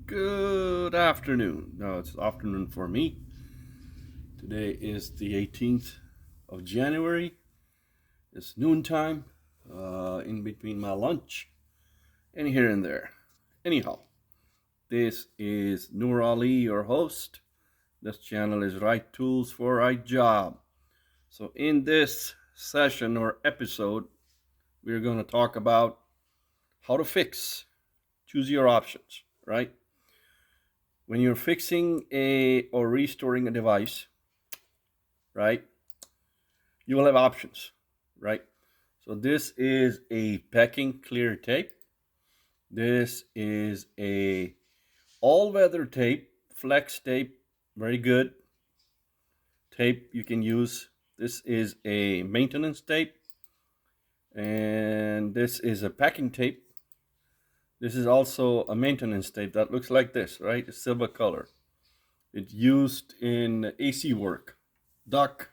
Good afternoon. No, it's afternoon for me. Today is the 18th of January. It's noontime, in between my lunch and here and there. Anyhow, this is Noor Ali, your host. This channel is Right Tools for Right Job. So in this session or episode, we're going to talk about how to fix. Choose your options, right? When you're fixing or restoring a device, right, you will have options, right? So this is a packing clear tape. This is a all-weather tape, flex tape, very good tape you can use. This is a maintenance tape, and this is a packing tape. This is also a maintenance tape that looks like this, right? It's silver color. It's used in AC work, duct,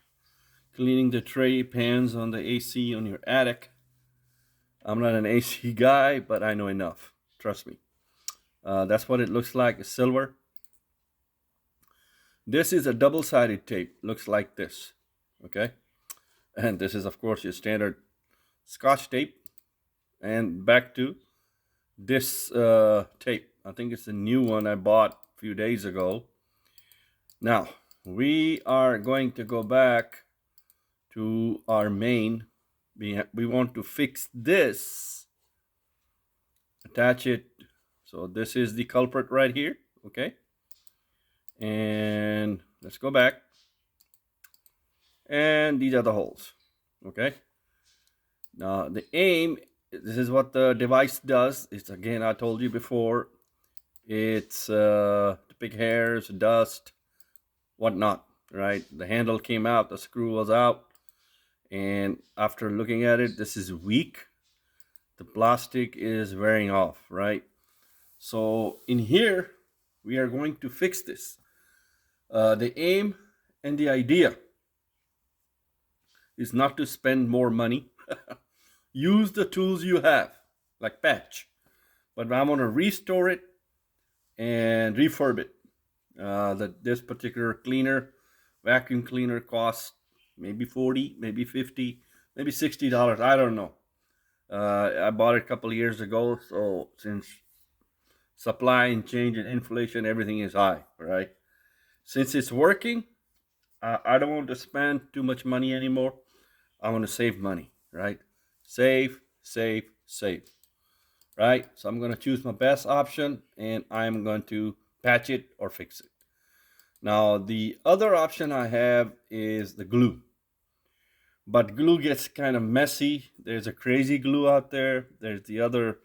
cleaning the tray pans on the AC on your attic. I'm not an AC guy, but I know enough. Trust me. That's what it looks like. It's silver. This is a double-sided tape. Looks like this. Okay. And this is, of course, your standard Scotch tape. And back to this tape. I think it's a new one I bought a few days ago. Now, we are going to go back to our main. We want to fix this. Attach it. So this is the culprit right here. Okay. And let's go back. And these are the holes. Okay. Now, the aim, this is what the device does. It's, again, I told you before, it's to pick hairs, dust, whatnot, right? The handle came out, the screw was out, and after looking at it, this is weak. The plastic is wearing off, right? So in here, we are going to fix this. The aim and the idea is not to spend more money. Use the tools you have, like patch. But I'm going to restore it and refurb it. This particular cleaner, vacuum cleaner, costs maybe $40, maybe $50, maybe $60. I don't know. I bought it a couple of years ago, so since supply and change and inflation, everything is high, right? Since it's working, I don't want to spend too much money anymore. I want to save money, right? Save, save, save, right? So I'm going to choose my best option, and I'm going to patch it or fix it. Now, the other option I have is the glue. But glue gets kind of messy. There's a crazy glue out there. There's the other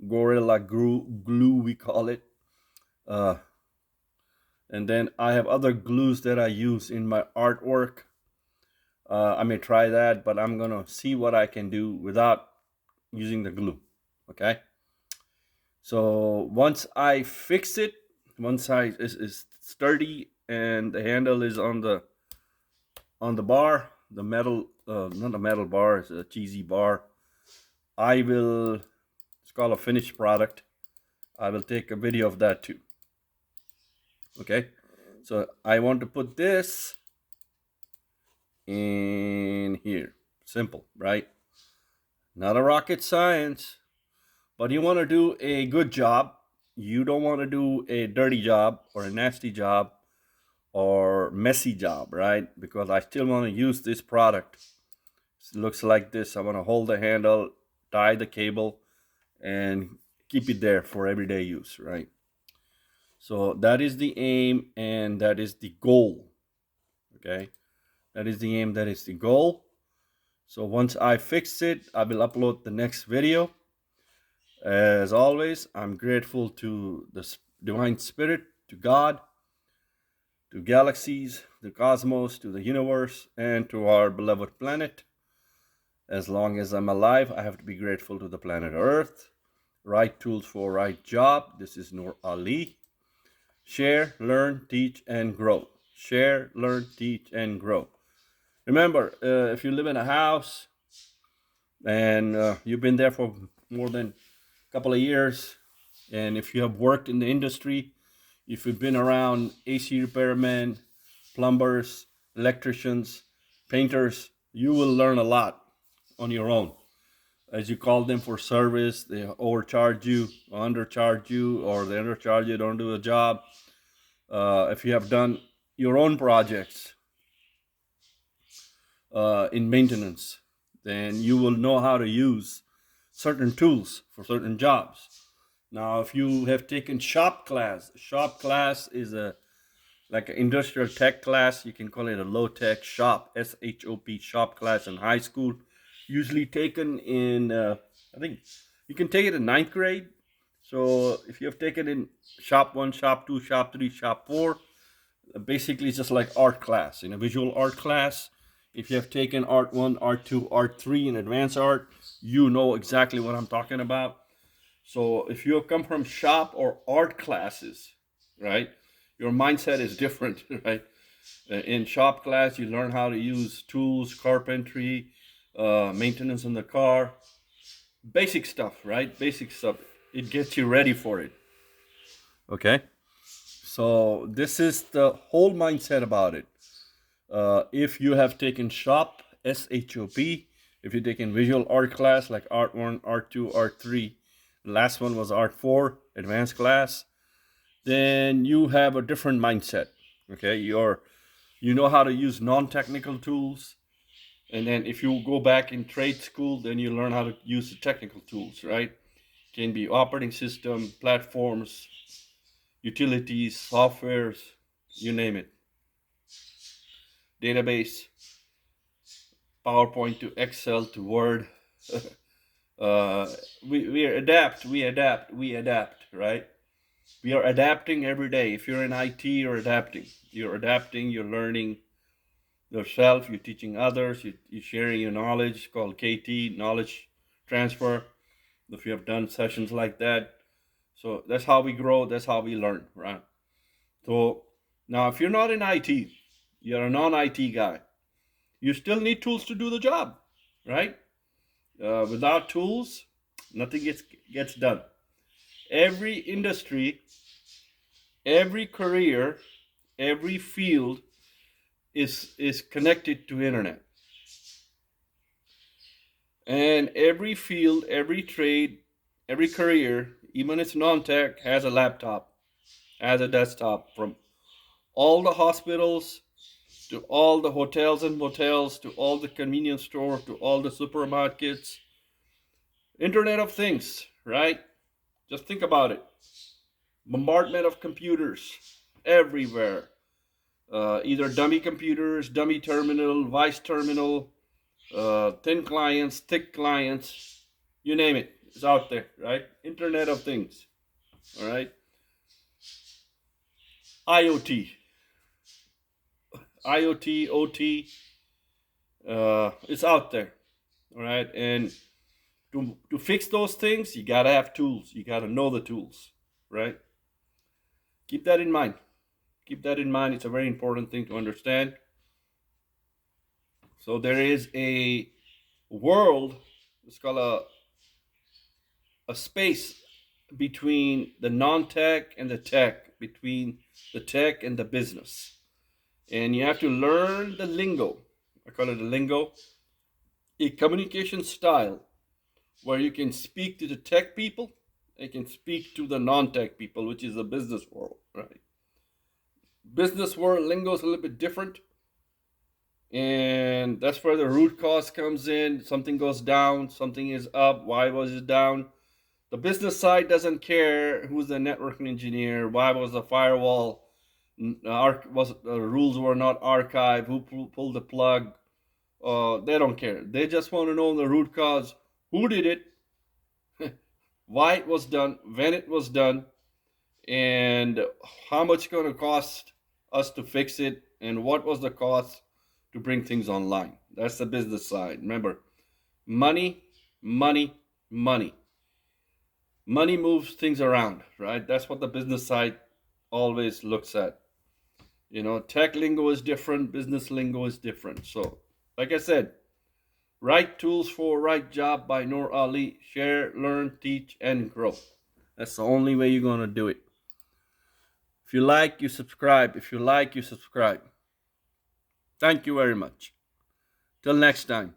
gorilla glue we call it. And then I have other glues that I use in my artwork. I may try that, but I'm going to see what I can do without using the glue. Okay. So once I fix it, once it's sturdy and the handle is on the bar, the metal, not a metal bar, it's a cheesy bar, it's called a finished product. I will take a video of that too. Okay. So I want to put this in here. Simple, right? Not a rocket science, but you want to do a good job. You don't want to do a dirty job or a nasty job or messy job, right? Because I still want to use this product. It looks like this. I want to hold the handle, tie the cable, and keep it there for everyday use, right? So that is the aim and that is the goal. Okay. That is the aim, that is the goal. So once I fix it, I will upload the next video. As always, I'm grateful to the divine spirit, to God, to galaxies, the cosmos, to the universe, and to our beloved planet. As long as I'm alive, I have to be grateful to the planet Earth. Right tools for right job. This is Noor Ali. Share, learn, teach, and grow. Share, learn, teach, and grow. Remember, if you live in a house and you've been there for more than a couple of years, and if you have worked in the industry, If you've been around AC repairmen, plumbers, electricians, painters, you will learn a lot on your own. As you call them for service, they overcharge you, or undercharge you, or they undercharge you, don't do a job. If you have done your own projects in maintenance, then you will know how to use certain tools for certain jobs. Now, if you have taken shop class is like an industrial tech class. You can call it a low-tech shop, SHOP, shop class in high school. Usually taken in, I think you can take it in 9th grade. So if you have taken in shop 1, shop 2, shop 3, shop 4, basically it's just like art class. In a visual art class, if you have taken art 1, art 2, art 3 in advanced art, you know exactly what I'm talking about. So if you come from shop or art classes, right, your mindset is different, right? In shop class, you learn how to use tools, carpentry, maintenance in the car, basic stuff, right? Basic stuff. It gets you ready for it. Okay? So this is the whole mindset about it. If you have taken shop, SHOP, if you've taken visual art class like art 1, art 2, art 3, last one was art 4, advanced class, then you have a different mindset. Okay, you know how to use non-technical tools, and then if you go back in trade school, then you learn how to use the technical tools, right? Can be operating system, platforms, utilities, softwares, you name it. Database, PowerPoint to Excel to Word. We adapt, right? We are adapting every day. If you're in IT, you're adapting. You're learning yourself, you're teaching others, you're sharing your knowledge. It's called KT, knowledge transfer. If you have done sessions like that. So that's how we grow, that's how we learn, right? So now if you're not in IT, you're a non-IT guy, you still need tools to do the job, right? Without tools, nothing gets done. Every industry, every career, every field is connected to internet. And every field, every trade, every career, even it's non-tech, has a laptop, has a desktop. From all the hospitals to all the hotels and motels to all the convenience stores to all the supermarkets. Internet of Things, right? Just think about it. Bombardment of computers everywhere. Either dummy computers, dummy terminal, vice terminal, thin clients, thick clients, you name it. It's out there, right? Internet of Things, all right? IoT, OT, it's out there, all right? And to fix those things, you gotta have tools. You gotta know the tools, right? Keep that in mind. Keep that in mind. It's a very important thing to understand. So there is a world, it's called a space between the non-tech and the tech, between the tech and the business. And you have to learn the lingo. I call it a lingo, a communication style where you can speak to the tech people, you can speak to the non-tech people, which is the business world, right? Business world lingo is a little bit different. And that's where the root cause comes in. Something goes down, something is up. Why was it down? The business side doesn't care who's the networking engineer. Why was the firewall? Rules were not archived. Who pulled the plug? They don't care. They just want to know the root cause. Who did it? Why it was done? When it was done? And how much it's going to cost us to fix it? And what was the cost to bring things online? That's the business side. Remember, money, money, money. Money moves things around, right? That's what the business side always looks at. You know, tech lingo is different, business lingo is different. So, like I said, Right Tools for Right Job by Noor Ali. Share, learn, teach, and grow. That's the only way you're going to do it. If you like, you subscribe. If you like, you subscribe. Thank you very much. Till next time.